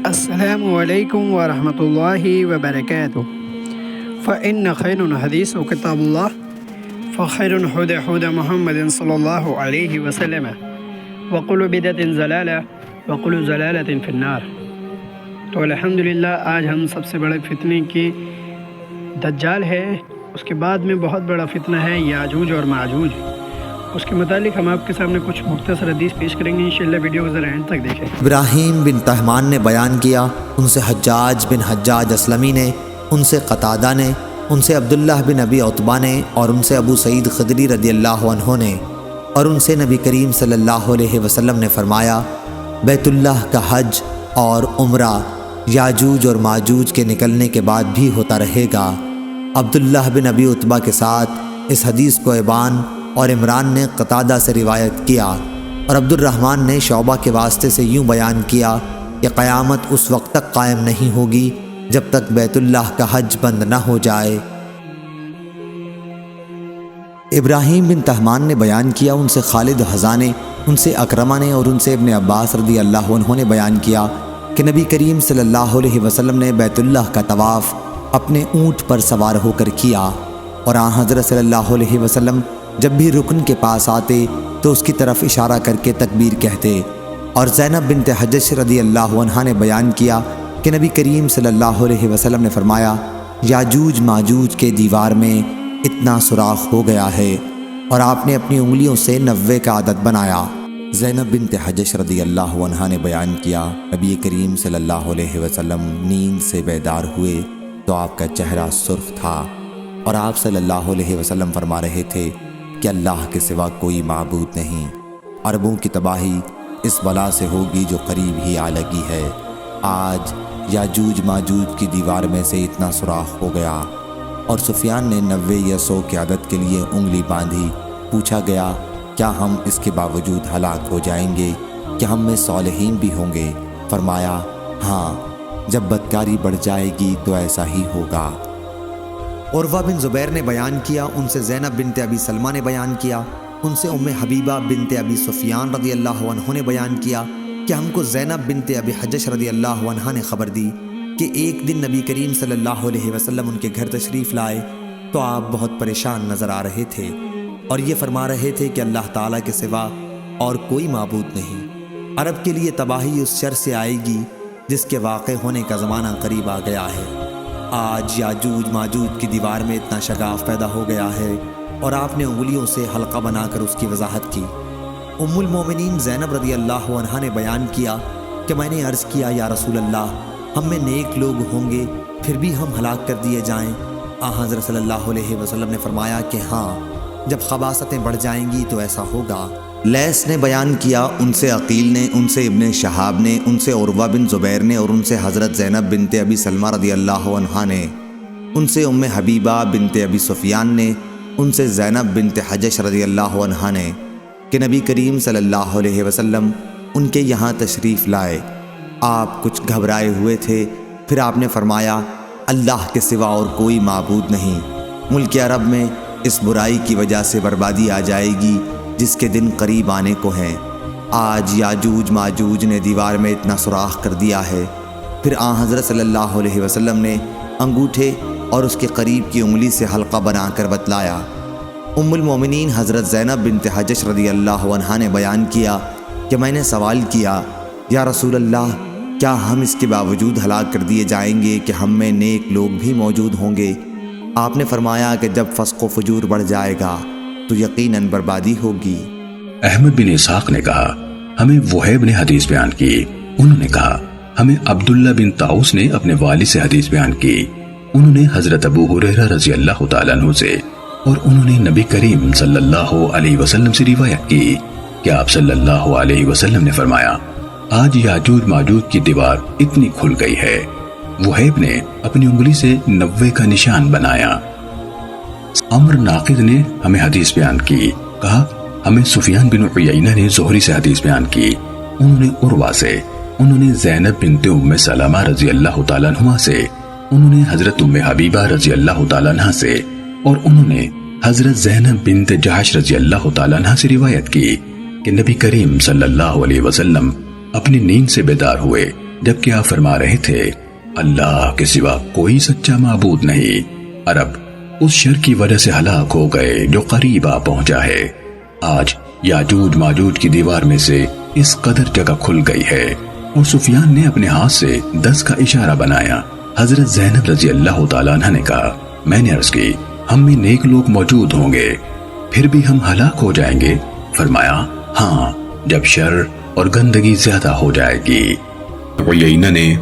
السلام علیکم ورحمۃ اللہ وبرکاتہ۔ فإن خیر الحدیث کتاب اللہ فخیر الہدی ہدی محمد صلی اللہ علیہ وسلم وکل بدعۃ ضلالہ وکل ضلالۃ فی النار۔ تو الحمدللہ آج ہم سب سے بڑے فتنے کی دجال ہے، اس کے بعد میں بہت بڑا فتنہ ہے یاجوج اور ماجوج، اس کے متعلق ہم آپ کے سامنے کچھ مختصر حدیث پیش کریں گے۔ انشاءاللہ ویڈیو کو ذرا اینڈ تک دیکھیں۔ ابراہیم بن طہمان نے بیان کیا، ان سے حجاج بن حجاج اسلمی نے، ان سے قتادہ نے، ان سے عبداللہ بن ابی عتبہ نے، اور ان سے ابو سعید خدری رضی اللہ عنہ نے، اور ان سے نبی کریم صلی اللہ علیہ وسلم نے فرمایا، بیت اللہ کا حج اور عمرہ یاجوج اور ماجوج کے نکلنے کے بعد بھی ہوتا رہے گا۔ عبداللہ بن ابی عتبہ کے ساتھ اس حدیث کو ابان اور عمران نے قتادہ سے روایت کیا، اور عبد الرحمن نے شعبہ کے واسطے سے یوں بیان کیا کہ قیامت اس وقت تک قائم نہیں ہوگی جب تک بیت اللہ کا حج بند نہ ہو جائے۔ ابراہیم بن طہمان نے بیان کیا، ان سے خالد حذا نے، ان سے اکرمہ نے، اور ان سے ابن عباس رضی اللہ عنہ نے بیان کیا کہ نبی کریم صلی اللہ علیہ وسلم نے بیت اللہ کا طواف اپنے اونٹ پر سوار ہو کر کیا، اور آن حضرت صلی اللہ علیہ وسلم جب بھی رکن کے پاس آتے تو اس کی طرف اشارہ کر کے تکبیر کہتے۔ اور زینب بنت حجش رضی اللہ عنہا نے بیان کیا کہ نبی کریم صلی اللہ علیہ وسلم نے فرمایا، یاجوج ماجوج کے دیوار میں اتنا سوراخ ہو گیا ہے، اور آپ نے اپنی انگلیوں سے 90 کا عدد بنایا۔ زینب بنت حجش رضی اللہ عنہا نے بیان کیا، نبی کریم صلی اللہ علیہ وسلم نیند سے بیدار ہوئے تو آپ کا چہرہ سرخ تھا، اور آپ صلی اللہ علیہ وسلم فرما رہے تھے کہ اللہ کے سوا کوئی معبود نہیں، عربوں کی تباہی اس بلا سے ہوگی جو قریب ہی آ لگی ہے۔ آج یاجوج ماجوج کی دیوار میں سے اتنا سوراخ ہو گیا، اور سفیان نے 90 یا 100 کے عدد کے لیے انگلی باندھی۔ پوچھا گیا، کیا ہم اس کے باوجود ہلاک ہو جائیں گے کہ ہم میں صالحین بھی ہوں گے؟ فرمایا، ہاں، جب بدکاری بڑھ جائے گی تو ایسا ہی ہوگا۔ عروہ بن زبیر نے بیان کیا، ان سے زینب بنت ابی سلمہ نے بیان کیا، ان سے ام حبیبہ بنت ابی سفیان رضی اللہ عنہ نے بیان کیا کہ ہم کو زینب بنت ابی حجش رضی اللہ عنہ نے خبر دی کہ ایک دن نبی کریم صلی اللہ علیہ وسلم ان کے گھر تشریف لائے تو آپ بہت پریشان نظر آ رہے تھے، اور یہ فرما رہے تھے کہ اللہ تعالیٰ کے سوا اور کوئی معبود نہیں۔ عرب کے لیے تباہی اس شر سے آئے گی جس کے واقع ہونے کا زمانہ قریب آ گیا ہے۔ آج یاجوج ماجوج کی دیوار میں اتنا شگاف پیدا ہو گیا ہے، اور آپ نے انگلیوں سے حلقہ بنا کر اس کی وضاحت کی۔ ام المومنین زینب رضی اللہ عنہا نے بیان کیا کہ میں نے عرض کیا، یا رسول اللہ، ہم میں نیک لوگ ہوں گے پھر بھی ہم ہلاک کر دیے جائیں؟ حضرت صلی اللہ علیہ وسلم نے فرمایا کہ ہاں، جب خباثتیں بڑھ جائیں گی تو ایسا ہوگا۔ لیث نے بیان کیا، ان سے عقیل نے، ان سے ابن شہاب نے، ان سے عروہ بن زبیر نے، اور ان سے حضرت زینب بنت ابی سلمہ رضی اللہ عنہا نے، ان سے ام حبیبہ بنت ابی سفیان نے، ان سے زینب بنت حجش رضی اللہ عنہا نے کہ نبی کریم صلی اللہ علیہ وسلم ان کے یہاں تشریف لائے۔ آپ کچھ گھبرائے ہوئے تھے، پھر آپ نے فرمایا، اللہ کے سوا اور کوئی معبود نہیں۔ ملک عرب میں اس برائی کی وجہ سے بربادی آ جائے گی جس کے دن قریب آنے کو ہیں۔ آج یاجوج ماجوج نے دیوار میں اتنا سوراخ کر دیا ہے۔ پھر حضرت صلی اللہ علیہ وسلم نے انگوٹھے اور اس کے قریب کی انگلی سے حلقہ بنا کر بتلایا۔ ام المومنین حضرت زینب بنت حجش رضی اللہ عنہا نے بیان کیا کہ میں نے سوال کیا، یا رسول اللہ، کیا ہم اس کے باوجود ہلاک کر دیے جائیں گے کہ ہم میں نیک لوگ بھی موجود ہوں گے؟ آپ نے فرمایا کہ جب فسق و فجور بڑھ جائے گا تو یقیناً بربادی ہوگی۔ احمد بن اسحاق نے کہا، ہمیں وہیب نے حدیث بیان کی، انہوں نے کہا ہمیں عبداللہ بن طاؤس نے اپنے والد سے حدیث بیان کی، انہوں نے حضرت ابو ہریرہ رضی اللہ تعالیٰ عنہ سے، اور انہوں نے نبی کریم صلی اللہ علیہ وسلم سے روایت کی کہ آپ صلی اللہ علیہ وسلم نے فرمایا، آج یاجوج ماجوج کی دیوار اتنی کھل گئی ہے۔ وہیب نے اپنی انگلی سے 90 کا نشان بنایا۔ عمر ناقد نے ہمیں حدیث بیان کی، کہا ہمیں سفیان بن عیینہ نے زہری سے حدیث بیان کی، انہوں نے عروہ سے، انہوں نے زینب بنت ام سلمہ رضی اللہ تعالیٰ عنہ سے، انہوں نے حضرت ام حبیبہ رضی اللہ تعالیٰ عنہ سے، اور انہوں نے حضرت زینب بنت جحش رضی اللہ تعالیٰ عنہ سے روایت کی کہ نبی کریم صلی اللہ علیہ وسلم اپنی نیند سے بیدار ہوئے جبکہ آپ فرما رہے تھے اللہ کے سوا کوئی سچا معبود نہیں، عرب اس شر کی وجہ سے ہلاک ہو گئے جو قریب آ پہنچا ہے۔ آج یاجوج ماجوج کی دیوار میں سے اس قدر جگہ کھل گئی ہے۔ اور سفیان نے اپنے ہاتھ سے 10 کا اشارہ بنایا۔ حضرت زینب رضی اللہ تعالیٰ عنہ نے کہا، میں نے عرض کی ہم میں نیک لوگ موجود ہوں گے پھر بھی ہم ہلاک ہو جائیں گے؟ فرمایا ہاں، جب شر اور گندگی زیادہ ہو جائے گی۔ عیینہ نے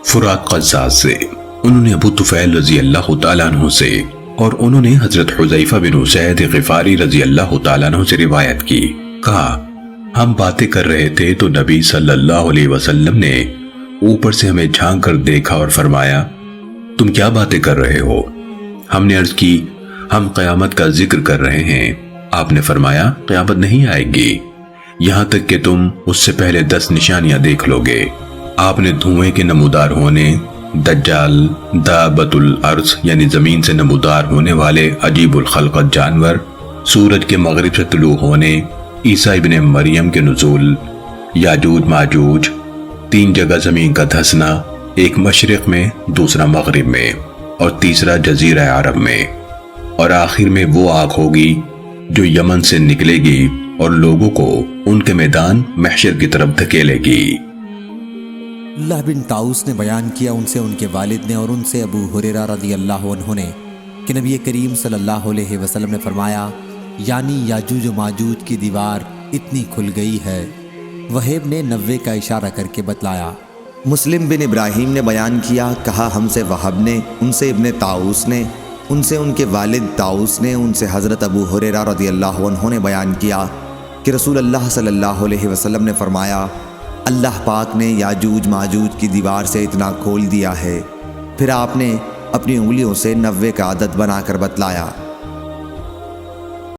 فرات قزاز سے، انہوں نے ابو طفیل رضی اللہ تعالیٰ عنہ سے، اور انہوں نے حضرت حذیفہ بن اسید غفاری رضی اللہ تعالیٰ عنہ سے روایت کی، کہا ہم باتیں کر رہے تھے تو نبی صلی اللہ علیہ وسلم نے اوپر سے ہمیں جھانک کر دیکھا اور فرمایا تم کیا باتیں کر رہے ہو؟ ہم نے عرض کی ہم قیامت کا ذکر کر رہے ہیں۔ آپ نے فرمایا قیامت نہیں آئے گی یہاں تک کہ تم اس سے پہلے 10 نشانیاں دیکھ لو گے۔ آپ نے دھوئیں کے نمودار ہونے، دجال، دابت الارض یعنی زمین سے نمودار ہونے والے عجیب الخلقت جانور، سورج کے مغرب سے طلوع ہونے، عیسیٰ ابن مریم کے نزول، یاجوج ماجوج، 3 جگہ زمین کا دھسنا، ایک مشرق میں، دوسرا مغرب میں اور تیسرا جزیرہ عرب میں، اور آخر میں وہ آگ ہوگی جو یمن سے نکلے گی اور لوگوں کو ان کے میدان محشر کی طرف دھکیلے گی۔ اللہ بن طاؤس نے بیان کیا ان سے ان کے والد نے اور ان سے ابو ہریرہ رضی اللہ عنہ نے کہ نبی کریم صلی اللہ علیہ وسلم نے فرمایا یعنی یاجوج و ماجوج کی دیوار اتنی کھل گئی ہے۔ وہیب نے 90 کا اشارہ کر کے بتلایا۔ مسلم بن ابراہیم نے بیان کیا، کہا ہم سے وہب نے، ان سے ابن طاؤس نے، ان سے ان کے والد طاؤس نے، ان سے حضرت ابو ہریرہ رضی اللہ عنہ نے بیان کیا کہ رسول اللہ صلی اللہ علیہ وسلم نے فرمایا اللہ پاک نے یاجوج ماجوج کی دیوار سے اتنا کھول دیا ہے۔ پھر آپ نے اپنی انگلیوں سے 90 کا عدد بنا کر بتلایا۔